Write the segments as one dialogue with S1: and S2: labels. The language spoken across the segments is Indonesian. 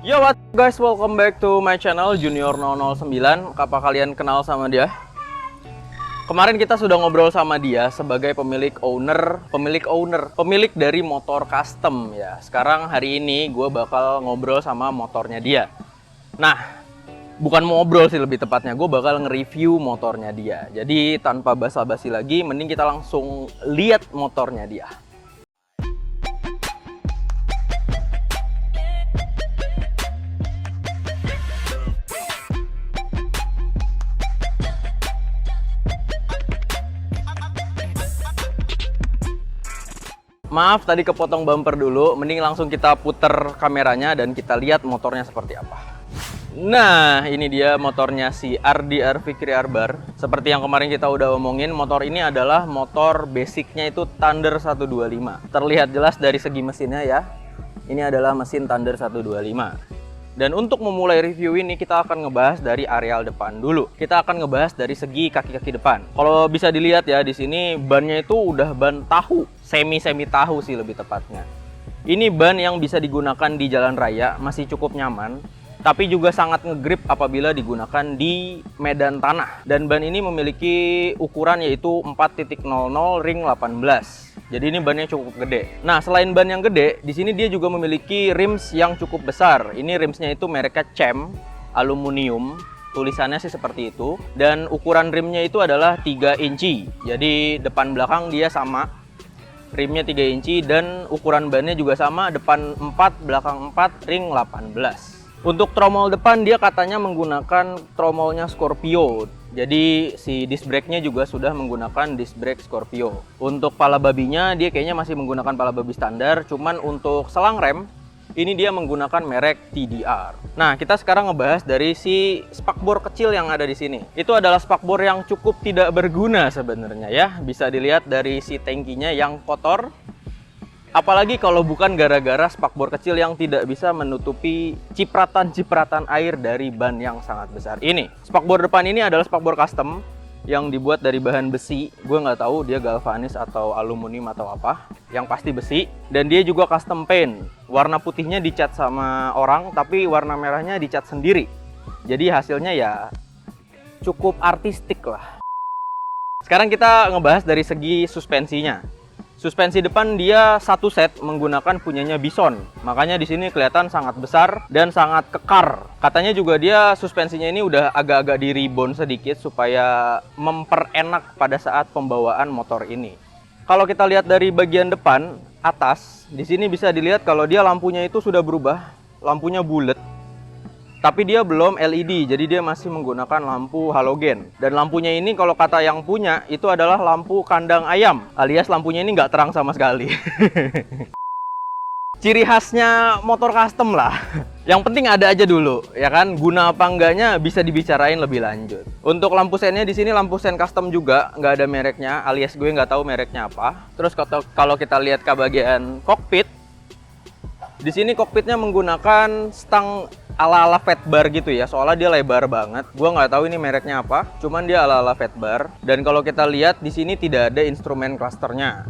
S1: Yo, what guys, welcome back to my channel Junior 009. Apa kalian kenal sama dia? Kemarin kita sudah ngobrol sama dia sebagai pemilik dari motor custom ya. Sekarang hari ini gue bakal ngobrol sama motornya dia. Nah, bukan mau ngobrol sih, lebih tepatnya gue bakal nge-review motornya dia. Jadi tanpa basa-basi lagi, mending kita langsung lihat motornya dia. Maaf tadi kepotong bumper dulu, mending langsung kita puter kameranya dan kita lihat motornya seperti apa. Nah, ini dia motornya si RDR Fikri Arbar. Seperti yang kemarin kita udah omongin, motor ini adalah motor basicnya itu Thunder 125. Terlihat jelas dari segi mesinnya ya. Ini adalah mesin Thunder 125. Dan untuk memulai review ini kita akan ngebahas dari areal depan dulu. Kita akan ngebahas dari segi kaki-kaki depan. Kalau bisa dilihat ya, di sini bannya itu udah ban tahu, semi tahu sih lebih tepatnya. Ini ban yang bisa digunakan di jalan raya, masih cukup nyaman, tapi juga sangat ngegrip apabila digunakan di medan tanah. Dan ban ini memiliki ukuran yaitu 4.00 ring 18. Jadi ini bannya cukup gede. Nah, selain ban yang gede, di sini dia juga memiliki rims yang cukup besar. Ini rimsnya itu mereknya CHEM, aluminium. Tulisannya sih seperti itu. Dan ukuran rimnya itu adalah 3 inci. Jadi depan belakang dia sama. Rimnya 3 inci dan ukuran bannya juga sama. Depan 4, belakang 4, ring 18. Untuk tromol depan dia katanya menggunakan tromolnya Scorpio. Jadi si disc brake-nya juga sudah menggunakan disc brake Scorpio. Untuk pala babinya dia kayaknya masih menggunakan pala babi standar. Cuman untuk selang rem ini dia menggunakan merek TDR. Nah, kita sekarang ngebahas dari si spakbor kecil yang ada di sini. Itu adalah spakbor yang cukup tidak berguna sebenarnya ya. Bisa dilihat dari si tangkinya yang kotor. Apalagi kalau bukan gara-gara spakbor kecil yang tidak bisa menutupi cipratan-cipratan air dari ban yang sangat besar ini. Spakbor depan ini adalah spakbor custom yang dibuat dari bahan besi. Gue nggak tahu dia galvanis atau aluminium atau apa. Yang pasti besi. Dan dia juga custom paint. Warna putihnya dicat sama orang, tapi warna merahnya dicat sendiri. Jadi hasilnya ya cukup artistik lah. Sekarang kita ngebahas dari segi suspensinya. Suspensi depan dia satu set menggunakan punyanya Bison. Makanya di sini kelihatan sangat besar dan sangat kekar. Katanya juga dia suspensinya ini udah agak-agak di rebound sedikit supaya memperenak pada saat pembawaan motor ini. Kalau kita lihat dari bagian depan atas, di sini bisa dilihat kalau dia lampunya itu sudah berubah, lampunya bulat. Tapi dia belum LED, jadi dia masih menggunakan lampu halogen. Dan lampunya ini kalau kata yang punya, itu adalah lampu kandang ayam. Alias lampunya ini nggak terang sama sekali. Ciri khasnya motor custom lah. Yang penting ada aja dulu, ya kan? Guna apa enggaknya bisa dibicarain lebih lanjut. Untuk lampu sennya di sini lampu sen custom juga, nggak ada mereknya. Alias gue nggak tahu mereknya apa. Terus kalau kita lihat ke bagian kokpit, di sini kokpitnya menggunakan stang ala-ala fat bar gitu ya, soalnya dia lebar banget. Gua nggak tahu ini mereknya apa, cuman dia ala-ala fat bar. Dan kalau kita lihat di sini tidak ada instrumen clusternya.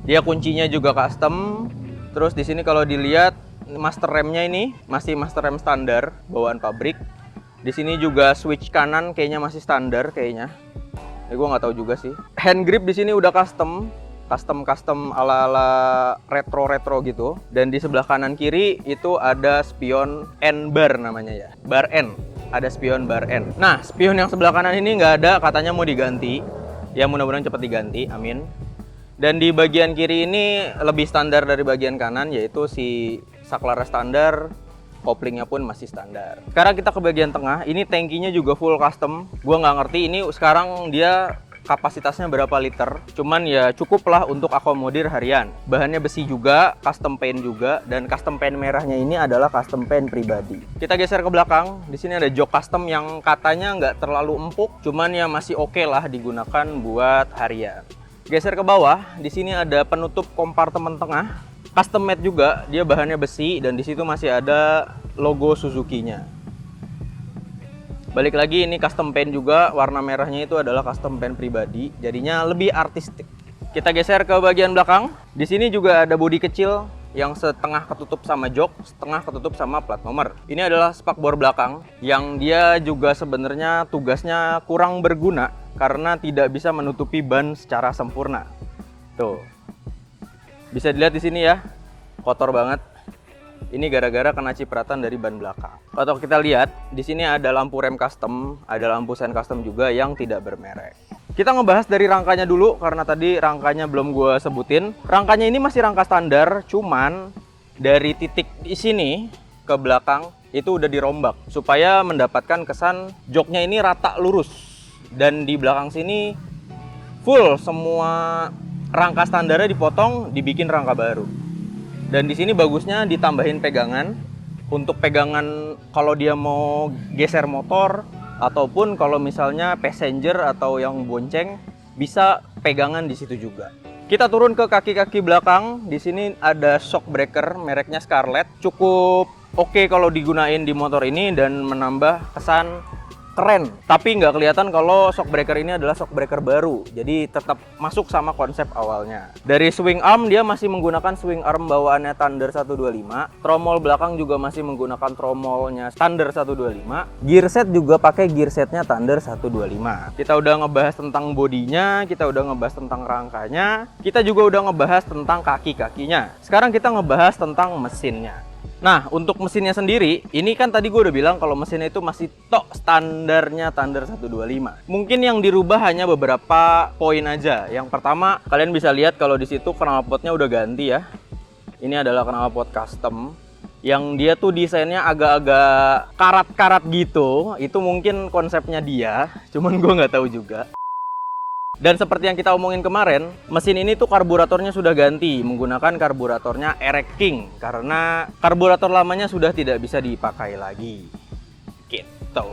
S1: Dia kuncinya juga custom. Terus di sini kalau dilihat master remnya ini masih master rem standar bawaan pabrik. Di sini juga switch kanan kayaknya masih standar kayaknya. Ya gua nggak tahu juga sih. Hand grip di sini udah custom ala-ala retro gitu. Dan di sebelah kanan kiri itu ada spion N bar namanya ya, bar N, ada spion bar N. Nah, spion yang sebelah kanan ini nggak ada, katanya mau diganti ya, mudah-mudahan cepat diganti, amin. Dan di bagian kiri ini lebih standar dari bagian kanan, yaitu si saklar standar, koplingnya pun masih standar. Sekarang kita ke bagian tengah, ini tangkinya juga full custom. Gua nggak ngerti ini sekarang dia kapasitasnya berapa liter, cuman ya cukup lah untuk akomodir harian. Bahannya besi juga, custom paint juga, dan custom paint merahnya ini adalah custom paint pribadi. Kita geser ke belakang, di sini ada jok custom yang katanya nggak terlalu empuk, cuman ya masih oke lah digunakan buat harian. Geser ke bawah, di sini ada penutup kompartemen tengah, custom made juga, dia bahannya besi dan di situ masih ada logo Suzuki-nya. Balik lagi, ini custom paint juga, warna merahnya itu adalah custom paint pribadi, jadinya lebih artistik. Kita geser ke bagian belakang. Di sini juga ada bodi kecil yang setengah ketutup sama jok, setengah ketutup sama plat nomor. Ini adalah spakbor belakang yang dia juga sebenarnya tugasnya kurang berguna karena tidak bisa menutupi ban secara sempurna. Tuh. Bisa dilihat di sini ya. Kotor banget. Ini gara-gara kena cipratan dari ban belakang. Kalau kita lihat, di sini ada lampu rem custom, ada lampu sen custom juga yang tidak bermerek. Kita ngebahas dari rangkanya dulu, karena tadi rangkanya belum gue sebutin. Rangkanya ini masih rangka standar, cuman dari titik di sini ke belakang itu udah dirombak, supaya mendapatkan kesan joknya ini rata lurus. Dan di belakang sini full semua rangka standarnya dipotong, dibikin rangka baru. Dan di sini bagusnya ditambahin pegangan untuk pegangan kalau dia mau geser motor ataupun kalau misalnya passenger atau yang bonceng bisa pegangan di situ juga. Kita turun ke kaki-kaki belakang. Di sini ada shock breaker mereknya Scarlett. Cukup oke kalau digunain di motor ini dan menambah kesan keren, tapi nggak kelihatan kalau shock breaker ini adalah shock breaker baru, jadi tetap masuk sama konsep awalnya. Dari swing arm dia masih menggunakan swing arm bawaannya Thunder 125, tromol belakang juga masih menggunakan tromolnya Thunder 125, gear set juga pakai gear setnya Thunder 125. Kita udah ngebahas tentang bodinya, kita udah ngebahas tentang rangkanya, kita juga udah ngebahas tentang kaki-kakinya. Sekarang kita ngebahas tentang mesinnya. Nah, untuk mesinnya sendiri, ini kan tadi gue udah bilang kalau mesinnya itu masih tok standarnya Thunder 125. Mungkin yang dirubah hanya beberapa poin aja. Yang pertama, kalian bisa lihat kalau di situ knalpotnya udah ganti ya. Ini adalah knalpot custom yang dia tuh desainnya agak-agak karat-karat gitu. Itu mungkin konsepnya dia, cuman gue nggak tahu juga. Dan seperti yang kita omongin kemarin, mesin ini tuh karburatornya sudah ganti menggunakan karburatornya Erek King karena karburator lamanya sudah tidak bisa dipakai lagi. Gitu.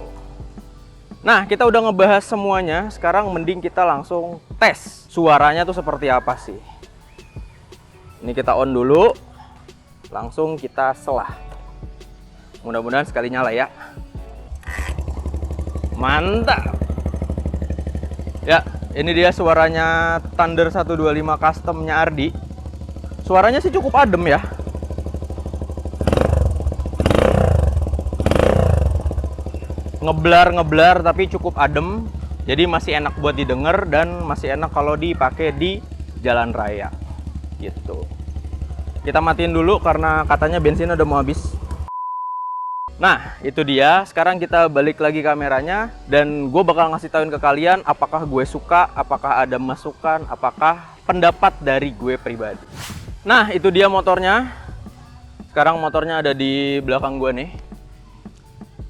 S1: Nah, kita udah ngebahas semuanya, sekarang mending kita langsung tes suaranya tuh seperti apa sih. Ini kita on dulu, langsung kita selah. Mudah-mudahan sekali nyala ya. Mantap. Ya, ini dia suaranya Thunder 125 customnya Ardi. Suaranya sih cukup adem ya. Ngeblar tapi cukup adem. Jadi masih enak buat didengar dan masih enak kalau dipakai di jalan raya. Gitu. Kita matiin dulu karena katanya bensin udah mau habis. Nah, itu dia. Sekarang kita balik lagi kameranya dan gue bakal ngasih tauin ke kalian apakah gue suka, apakah ada masukan, apakah pendapat dari gue pribadi. Nah, itu dia motornya. Sekarang motornya ada di belakang gue nih.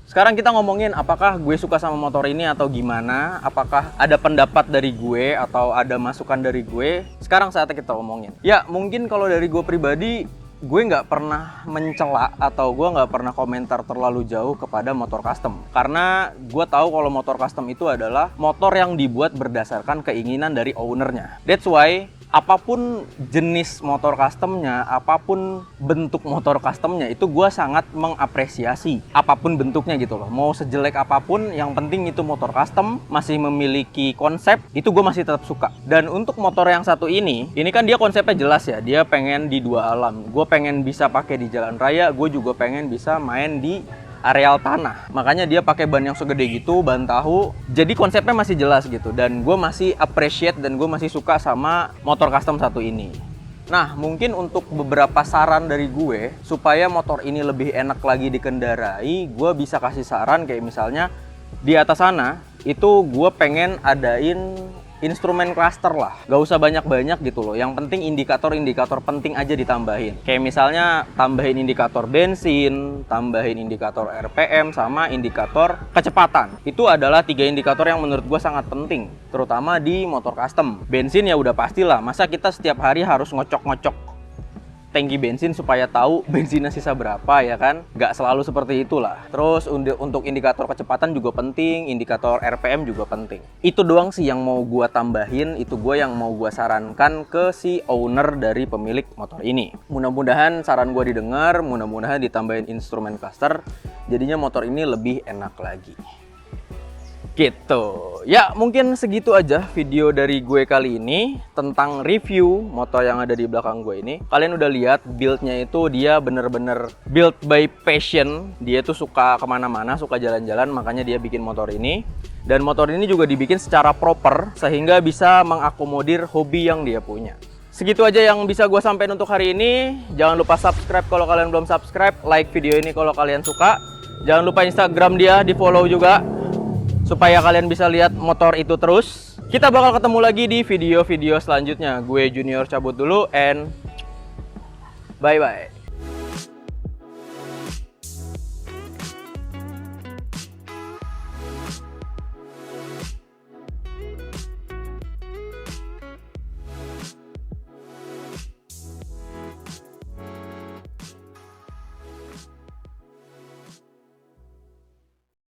S1: Sekarang kita ngomongin apakah gue suka sama motor ini atau gimana, apakah ada pendapat dari gue atau ada masukan dari gue. Sekarang saatnya kita ngomongin. Ya, mungkin kalau dari gue pribadi, gue nggak pernah mencela atau gue nggak pernah komentar terlalu jauh kepada motor custom karena gue tahu kalau motor custom itu adalah motor yang dibuat berdasarkan keinginan dari ownernya. That's why apapun jenis motor customnya, apapun bentuk motor customnya, itu gue sangat mengapresiasi apapun bentuknya gitu loh. Mau sejelek apapun, yang penting itu motor custom masih memiliki konsep, itu gue masih tetap suka. Dan untuk motor yang satu ini kan dia konsepnya jelas ya, dia pengen di dua alam. Gue pengen bisa pakai di jalan raya, gue juga pengen bisa main di areal tanah. Makanya dia pakai ban yang segede gitu, ban tahu. Jadi konsepnya masih jelas gitu. Dan gue masih appreciate dan gue masih suka sama motor custom satu ini. Nah, mungkin untuk beberapa saran dari gue supaya motor ini lebih enak lagi dikendarai, gue bisa kasih saran kayak misalnya di atas sana itu gue pengen adain instrumen cluster lah, gak usah banyak-banyak gitu loh. Yang penting indikator-indikator penting aja ditambahin. Kayak misalnya tambahin indikator bensin, tambahin indikator RPM, sama indikator kecepatan. Itu adalah 3 indikator yang menurut gue sangat penting, terutama di motor custom. Bensin ya udah pastilah, masa kita setiap hari harus ngocok-ngocok tangki bensin supaya tahu bensinnya sisa berapa ya kan? Nggak selalu seperti itulah. Terus untuk indikator kecepatan juga penting, indikator RPM juga penting. Itu doang sih yang mau gua tambahin, itu gua yang mau gua sarankan ke si owner dari pemilik motor ini. Mudah-mudahan saran gua didengar, mudah-mudahan ditambahin instrumen cluster, jadinya motor ini lebih enak lagi. Gitu. Ya, mungkin segitu aja video dari gue kali ini tentang review motor yang ada di belakang gue ini. Kalian udah lihat build-nya itu dia bener-bener build by passion. Dia tuh suka kemana-mana, suka jalan-jalan, makanya dia bikin motor ini. Dan motor ini juga dibikin secara proper sehingga bisa mengakomodir hobi yang dia punya. Segitu aja yang bisa gue sampaikan untuk hari ini. Jangan lupa subscribe kalau kalian belum subscribe, like video ini kalau kalian suka. Jangan lupa Instagram dia di follow juga, supaya kalian bisa lihat motor itu terus. Kita bakal ketemu lagi di video-video selanjutnya. Gue Junior cabut dulu and bye-bye.